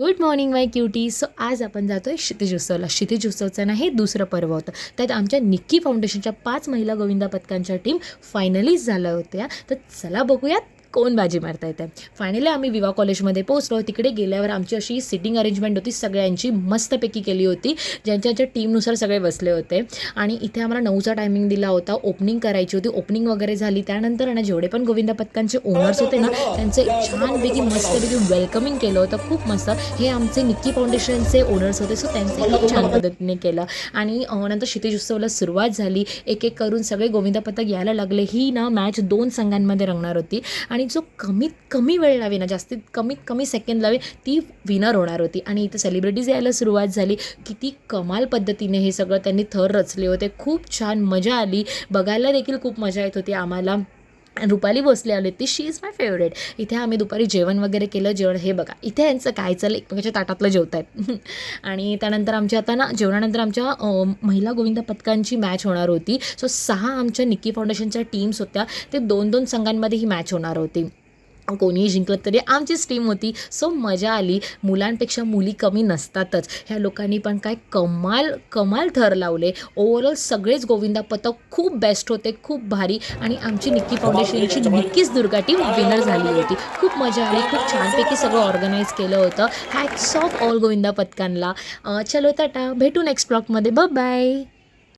Good morning माय cutie. So आज आपण जातो आहे क्षितिज उत्सवला. क्षितिज उत्सवचं ना हे दुसरं पर्व होतं. त्यात आमच्या निक्की फाउंडेशनच्या 5 महिला गोविंदा पथकांच्या टीम फायनलीच झाल्या होत्या. तर चला बघूयात कोण बाजी मारता येते. फायनली आम्ही विवा कॉलेजमध्ये पोहोचलो. तिकडे गेल्यावर आमची अशी सिटिंग अरेंजमेंट होती, सगळ्यांची मस्तपैकी केली होती. ज्यांच्या टीमनुसार सगळे बसले होते. आणि इथे आम्हाला 9चा टायमिंग दिला होता. ओपनिंग करायची होती. ओपनिंग वगैरे झाली. त्यानंतर ना जेवढे पण गोविंदा पथकांचे ओनर्स होते ना, त्यांचे छानपैकी मस्तपैकी वेलकमिंग केलं होतं. खूप मस्त. हे आमचे निक्की फाउंडेशनचे ओनर्स होते. सो त्यांचे खूप छान पद्धतीने केलं. आणि नंतर क्षितिज उत्सवाला सुरुवात झाली. एक एक करून सगळे गोविंदा पथक यायला लागले. ही ना मॅच 2 संघांमध्ये रंगणार होती. आणि जो कमीत कमी वेळ लावे ना, जास्तीत कमीत कमी सेकंड लावे, ती विनर होणार होती. आणि इथं सेलिब्रिटीज यायला सुरुवात झाली. किती कमाल पद्धतीने हे सगळं त्यांनी थर रचले होते. खूप छान मजा आली. बघायला देखील खूप मजा येत होती आम्हाला. रुपाली भोसले आली होती. शी इज माय फेवरेट. इथे आम्ही दुपारी जेवण वगैरे केलं. जेवण हे बघा, इथे यांचं काय चाललं, एकमेकाच्या ताटातलं जेवत आहेत. आणि त्यानंतर आमच्या आता ना जेवणानंतर आमच्या महिला गोविंदा पथकांची मॅच होणार होती. सो 6 आमच्या निक्की फाउंडेशनच्या टीम्स होत्या. ते 2-2 संघांमध्ये ही मॅच होणार होती. कोणीही जिंकलं तरी आमचीच टीम होती. सो मजा आली. मुलांपेक्षा मुली कमी नसतातच. ह्या लोकांनी पण काय कमाल कमाल थर लावले. ओव्हरऑल सगळेच गोविंदा पथक खूप बेस्ट होते, खूप भारी. आणि आमची निक्की फाउंडेशनची निक्कीच दुर्गा टीम विनर झाली होती. खूप मजा आली. खूप छानपैकी सगळं ऑर्गनाईज केलं होतं. हॅट्स ऑफ ऑल गोविंदा पथकांना. चलो टाटा, भेटू नेक्स्ट ब्लॉगमध्ये. बाय.